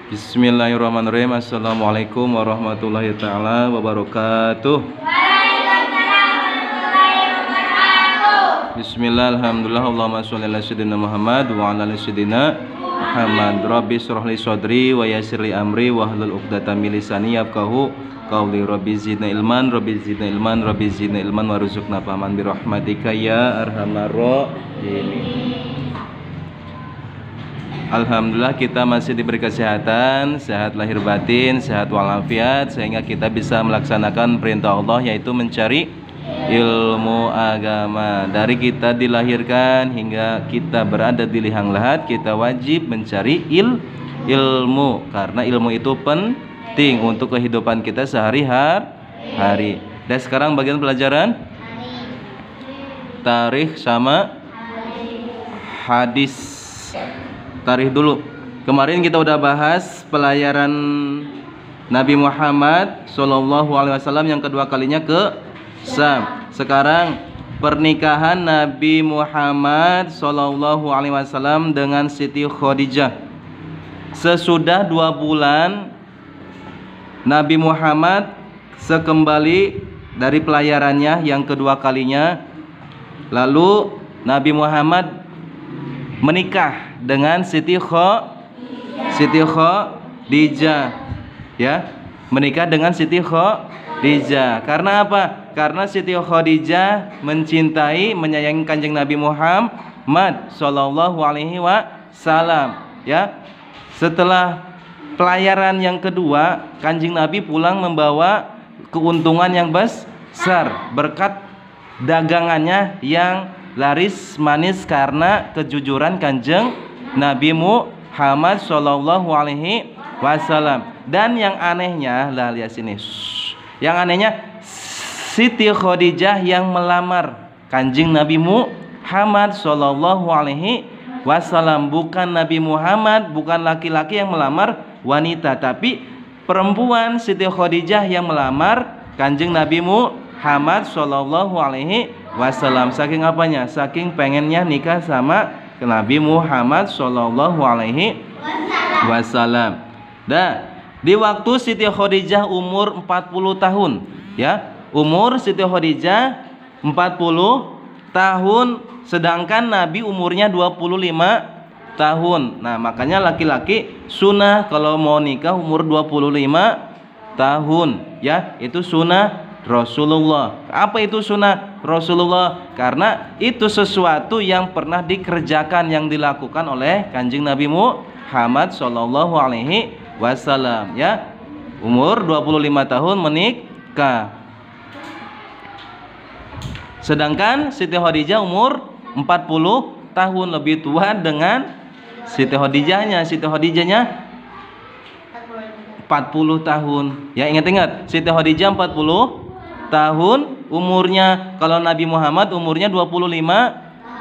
Bismillahirrahmanirrahim. Assalamualaikum warahmatullahi ta'ala wabarakatuh. Bismillah, alhamdulillah, Allahumma sholli ala sayyidina Muhammad wa ala ali sayyidina Muhammad. Rabbi shrah li sadri wa yassir li amri wa hlul 'uqdatam min lisani yafqahu qawli. Rabbi zidna ilman, Rabbi zidna ilman, Rabbi zidna ilman warzuqna fahman bi rahmatika ya arhamar rahimin. Alhamdulillah kita masih diberi kesehatan, sehat lahir batin, sehat walafiat, sehingga kita bisa melaksanakan perintah Allah, yaitu mencari ilmu agama. Dari kita dilahirkan hingga kita berada di liang lahat, kita wajib mencari ilmu, karena ilmu itu penting untuk kehidupan kita sehari-hari. Dan sekarang bagian pelajaran tarikh sama hadis. Tarikh dulu. Kemarin kita udah bahas pelayaran Nabi Muhammad SAW yang kedua kalinya ke Syam. Sekarang pernikahan Nabi Muhammad SAW dengan Siti Khadijah. Sesudah 2 bulan Nabi Muhammad sekembali dari pelayarannya yang kedua kalinya, lalu Nabi Muhammad menikah dengan Siti Khadijah, ya, menikah dengan Siti Khadijah. Karena apa? Karena Siti Khadijah mencintai, menyayangi Kanjeng Nabi Muhammad sallallahu alaihi wasallam, ya. Setelah pelayaran yang kedua, Kanjeng Nabi pulang membawa keuntungan yang besar berkat dagangannya yang laris manis karena kejujuran Kanjeng Nabi Muhammad sallallahu alaihi wasallam. Dan yang anehnya, lah lihat sini. Yang anehnya Siti Khadijah yang melamar Kanjeng Nabi Muhammad sallallahu alaihi wasallam, bukan Nabi Muhammad, bukan laki-laki yang melamar wanita, tapi perempuan Siti Khadijah yang melamar Kanjeng Nabi Muhammad sallallahu alaihi wasallam. Saking apanya? Saking pengennya nikah sama Nabi Muhammad sallallahu alaihi wasallam. Dan di waktu Siti Khadijah umur 40 tahun, ya. Umur Siti Khadijah 40 tahun, sedangkan Nabi umurnya 25 tahun. Nah, makanya laki-laki sunnah kalau mau nikah umur 25 tahun, ya. Itu sunnah Rasulullah. Apa itu sunnah Rasulullah? Karena itu sesuatu yang pernah dikerjakan, yang dilakukan oleh Kanjeng Nabi Muhammad sallallahu alaihi wasallam, ya. Umur 25 tahun menikah. Sedangkan Siti Khadijah umur 40 tahun, lebih tua dengan Siti Khadijahnya. Siti Khadijahnya 40 tahun. Ya, ingat-ingat, Siti Khadijah 40 tahun umurnya, kalau Nabi Muhammad umurnya 25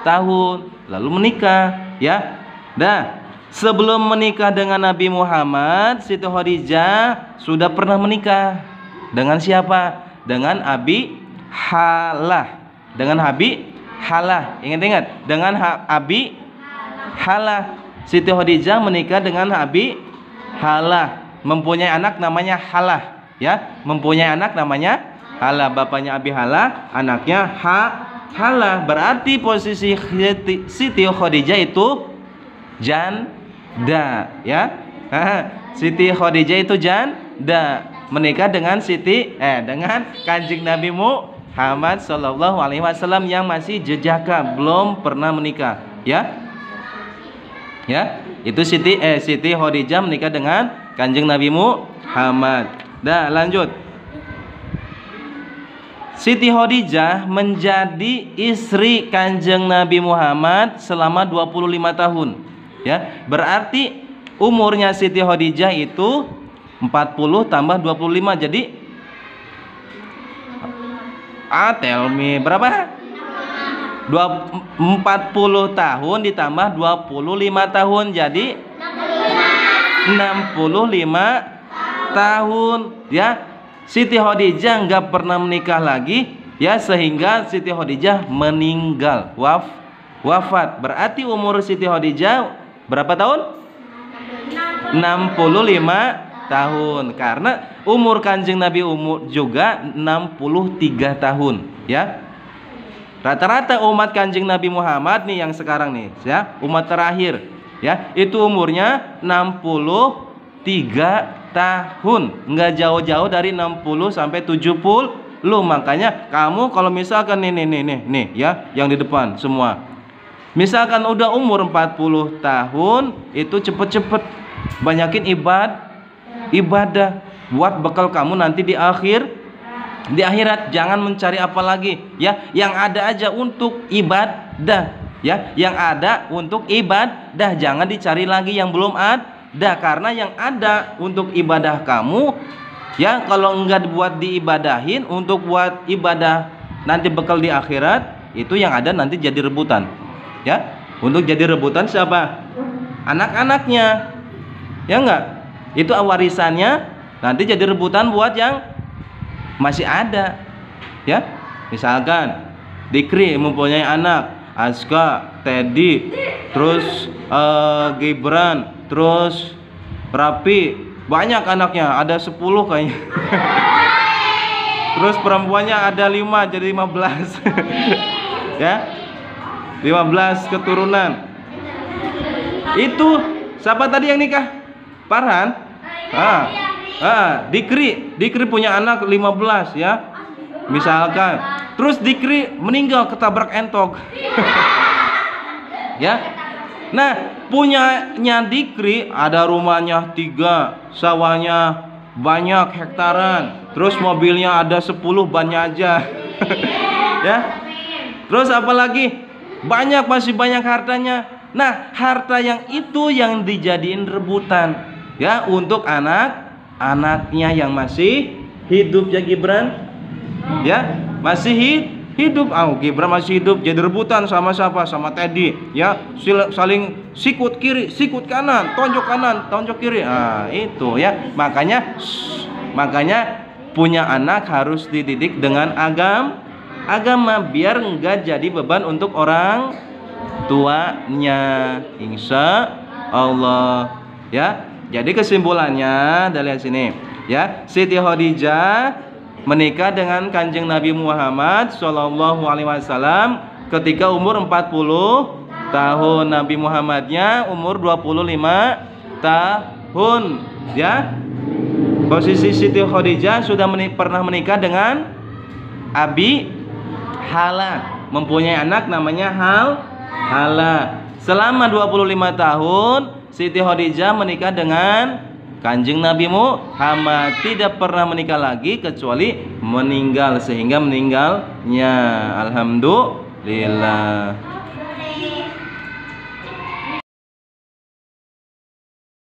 tahun, lalu menikah, ya. Dah, sebelum menikah dengan Nabi Muhammad, Siti Khadijah sudah pernah menikah dengan siapa? Dengan Abi Halah. Dengan Abi Halah. Ingat-ingat, dengan Abi Halah. Siti Khadijah menikah dengan Abi Halah, mempunyai anak namanya Halah, ya. Mempunyai anak namanya Halah, bapaknya Abi Halah, anaknya Halah. Berarti posisi Siti Khadijah itu janda, ya. Siti Khadijah itu janda, menikah dengan dengan Kanjeng Nabi Muhammad sallallahu alaihi wasallam yang masih jejaka, belum pernah menikah, ya. Ya, itu Siti Khadijah menikah dengan Kanjeng Nabi Muhammad. Dah, lanjut. Siti Khadijah menjadi istri Kanjeng Nabi Muhammad selama 25 tahun, ya. Berarti umurnya Siti Khadijah itu 40 tambah 25, jadi tell me berapa? 40 tahun ditambah 25 tahun, jadi 65 tahun, ya. Siti Khadijah nggak pernah menikah lagi, ya, sehingga Siti Khadijah meninggal, wafat. Berarti umur Siti Khadijah berapa tahun? 65 tahun. Karena umur Kanjeng Nabi umur juga 63 tahun, ya. Rata-rata umat Kanjeng Nabi Muhammad nih yang sekarang nih, ya, umat terakhir, ya, itu umurnya 63 tahun. Nggak jauh-jauh dari 60 sampai 70. Makanya kamu kalau misalkan nih, ya, yang di depan semua. Misalkan udah umur 40 tahun, itu cepet-cepet banyakin ibadah buat bekal kamu nanti di akhirat. Jangan mencari apa lagi, ya, yang ada aja untuk ibadah, ya, yang ada untuk ibadah. Jangan dicari lagi yang belum ada, karena yang ada untuk ibadah kamu, ya, kalau enggak buat diibadahin, untuk buat ibadah nanti bekal di akhirat, itu yang ada nanti jadi rebutan, ya. Untuk jadi rebutan siapa? Anak-anaknya, ya enggak? Itu warisannya nanti jadi rebutan buat yang masih ada, ya. Misalkan Dikri mempunyai anak, Aska, Teddy, terus Gibran, terus Rapi, banyak anaknya, ada 10 kayaknya. Terus perempuannya ada 5, jadi 15. Ya, 15 keturunan. Itu siapa tadi yang nikah? Farhan? Dikri punya anak 15, ya. Misalkan, terus Dikri meninggal ketabrak entok. Ya. Nah, punyanya Dikri ada rumahnya 3, sawahnya banyak hektaran, terus mobilnya ada 10, bannya aja. Ya. Terus apalagi? Masih banyak hartanya. Nah, harta yang itu yang dijadiin rebutan, ya, untuk anaknya yang masih hidup, ya Gibran, ya, masih hidup. Gibran masih hidup, jadi rebutan sama siapa? Sama Teddy, ya, saling sikut kiri, sikut kanan, tonjok kiri. Itu, ya. Makanya punya anak harus dididik dengan agama biar enggak jadi beban untuk orang tuanya, insya Allah, ya. Jadi kesimpulannya dari sini, ya, Siti Khadijah menikah dengan Kanjeng Nabi Muhammad SAW ketika umur 40 tahun. Nabi Muhammadnya umur 25 tahun, ya. Posisi Siti Khadijah sudah pernah menikah dengan Abi Hala, mempunyai anak namanya Hala. Selama 25 tahun Siti Khadijah menikah dengan Kanjeng Nabi Muhammad, tidak pernah menikah lagi kecuali meninggal, sehingga meninggalnya alhamdulillah.